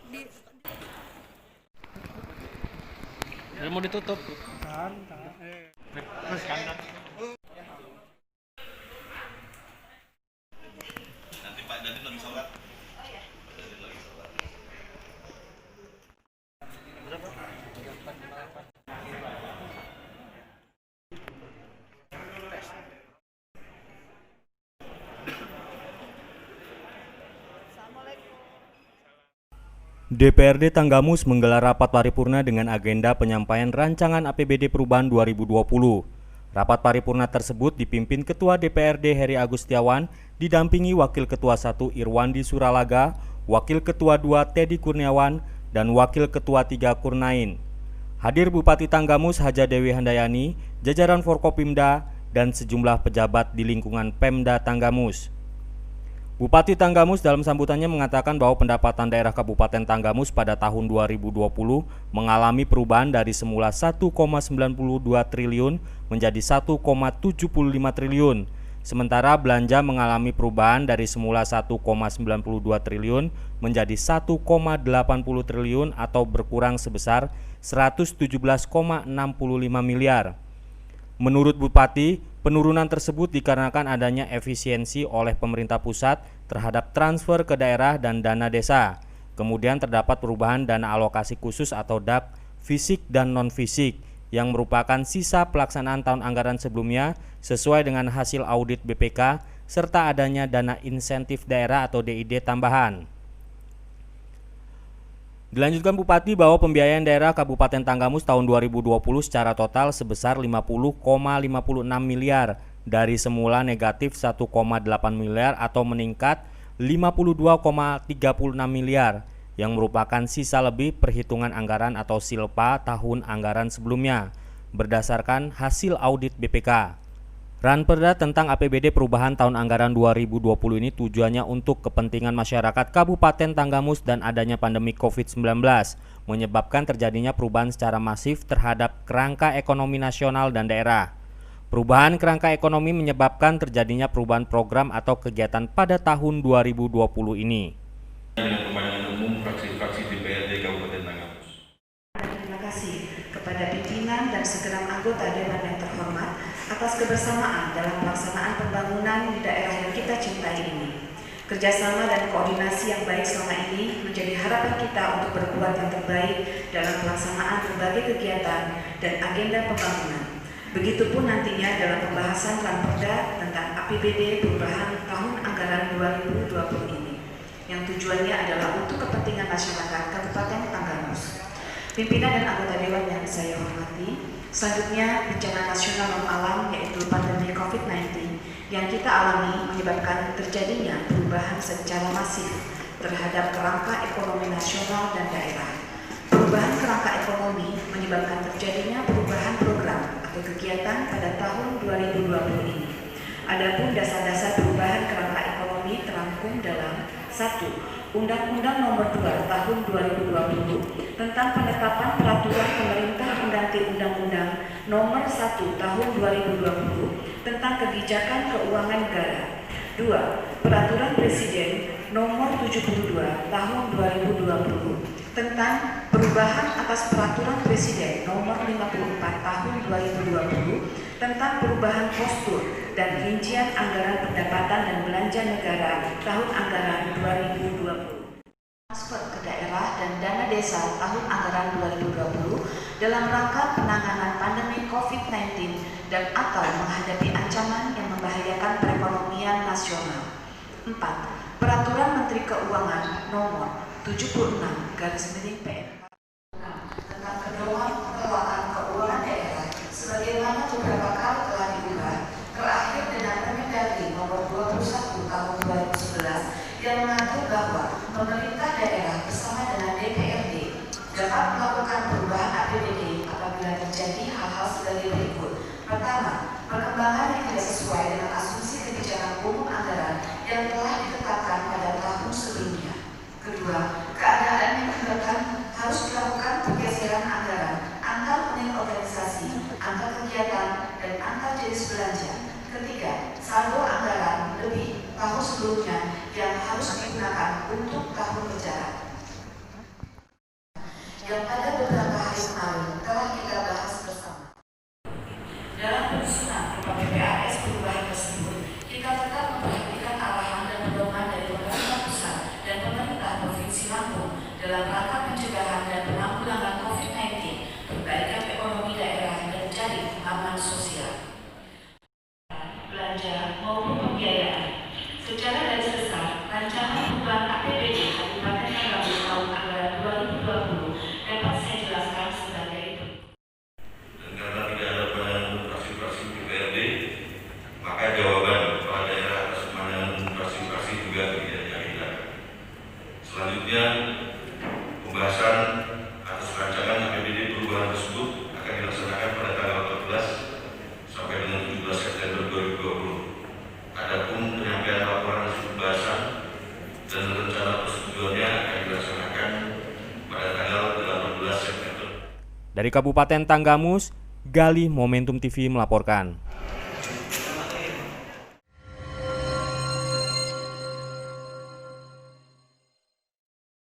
Mau ditutup. Nanti Pak Dadin lagi sholat. DPRD Tanggamus menggelar rapat paripurna dengan agenda penyampaian rancangan APBD Perubahan 2020. Rapat paripurna tersebut dipimpin Ketua DPRD Heri Agustiawan, didampingi Wakil Ketua 1 Irwandi Suralaga, Wakil Ketua 2 Teddy Kurniawan, dan Wakil Ketua 3 Kurnain. Hadir Bupati Tanggamus Haja Dewi Handayani, jajaran Forkopimda, dan sejumlah pejabat di lingkungan Pemda Tanggamus. Bupati Tanggamus dalam sambutannya mengatakan bahwa pendapatan daerah Kabupaten Tanggamus pada tahun 2020 mengalami perubahan dari semula 1,92 triliun menjadi 1,75 triliun. Sementara belanja mengalami perubahan dari semula 1,92 triliun menjadi 1,80 triliun atau berkurang sebesar 117,65 miliar. Menurut Bupati, penurunan tersebut dikarenakan adanya efisiensi oleh pemerintah pusat terhadap transfer ke daerah dan dana desa. Kemudian terdapat perubahan dana alokasi khusus atau DAK fisik dan non-fisik yang merupakan sisa pelaksanaan tahun anggaran sebelumnya sesuai dengan hasil audit BPK serta adanya dana insentif daerah atau DID tambahan. Dilanjutkan Bupati bahwa pembiayaan daerah Kabupaten Tanggamus tahun 2020 secara total sebesar 50,56 miliar dari semula negatif 1,8 miliar atau meningkat 52,36 miliar yang merupakan sisa lebih perhitungan anggaran atau silpa tahun anggaran sebelumnya berdasarkan hasil audit BPK. Ranperda tentang APBD perubahan tahun anggaran 2020 ini tujuannya untuk kepentingan masyarakat Kabupaten Tanggamus dan adanya pandemi COVID-19 menyebabkan terjadinya perubahan secara masif terhadap kerangka ekonomi nasional dan daerah. Perubahan kerangka ekonomi menyebabkan terjadinya perubahan program atau kegiatan pada tahun 2020 ini. Dengan kepanjangan umum fraksi-fraksi DPRD Kabupaten Tanggamus. Terima kasih kepada pimpinan dan segenap anggota Dewan yang terhormat atas kebersamaan dalam pelaksanaan pembangunan di daerah yang kita cintai ini. Kerjasama dan koordinasi yang baik selama ini menjadi harapan kita untuk berbuat yang terbaik dalam pelaksanaan berbagai kegiatan dan agenda pembangunan. Begitupun nantinya dalam pembahasan Ranperda tentang APBD perubahan tahun anggaran 2020 ini, yang tujuannya adalah untuk kepentingan masyarakat Kabupaten Tanggamus. Pimpinan dan anggota Dewan yang saya hormati, selanjutnya bencana nasional non alam yaitu pandemi COVID-19 yang kita alami menyebabkan terjadinya perubahan secara masif terhadap kerangka ekonomi nasional dan daerah. Perubahan kerangka ekonomi menyebabkan terjadinya perubahan program atau kegiatan pada tahun 2020 ini. Adapun dasar-dasar perubahan kerangka ekonomi terangkum dalam 1. Undang-Undang Nomor 2 Tahun 2020 tentang penetapan peraturan pemerintah pengganti Undang-Undang Nomor 1 Tahun 2020 tentang kebijakan keuangan negara. 2. Peraturan Presiden Nomor 72 Tahun 2020 tentang perubahan atas Peraturan Presiden Nomor 54 Tahun 2020 tentang perubahan postur dan rincian anggaran pendapatan dan belanja negara tahun anggaran 2020. Transfer ke daerah dan dana desa tahun anggaran 2020 dalam rangka penanganan pandemi COVID-19 dan atau menghadapi ancaman yang membahayakan perekonomian nasional. 4. Peraturan Menteri Keuangan Nomor 76/PMK tentang pedoman pengelolaan keuangan daerah sebagaimana beberapa kali telah diubah, terakhir dengan Permendagri Nomor 21 Tahun 2011 yang mengatur bahwa pemerintah daerah bersama dengan DPRD dapat melakukan perubahan APBD apabila terjadi hal-hal sebagai berikut. Pertama, perkembangan yang tidak sesuai dengan asumsi kebijakan umum anggaran yang telah ditetapkan pada tahun sebelumnya. Kedua, keadaan yang menyebabkan harus dilakukan pergeseran anggaran antar unit organisasi, antar kegiatan, dan antar jenis belanja. Ketiga, saldo anggaran lebih tahun sebelumnya yang harus digunakan untuk tahun berjalan. dalam rangka pencegahan dan penanggulangan COVID-19, perbaikan ekonomi daerah dan jaring pengaman sosial. Belanja maupun pembiayaan. Secara garis besar, rancangan perubahan APBD Kabupaten Tanggamus tahun anggaran 2020 dapat saya jelaskan sebagai berikut. Dan karena tidak ada pandangan fraksi-fraksi DPRD, maka jawaban kepala daerah atas pandangan fraksi-fraksi juga tidak diagendakan. Selanjutnya, pembahasan atas rancangan APBD perubahan tersebut akan dilaksanakan pada tanggal 14 sampai dengan 17 September 2020. Adapun penyampaian laporan hasil pembahasan dan rencana persetujuannya akan dilaksanakan pada tanggal 18 September. Dari Kabupaten Tanggamus, Galih Momentum TV melaporkan.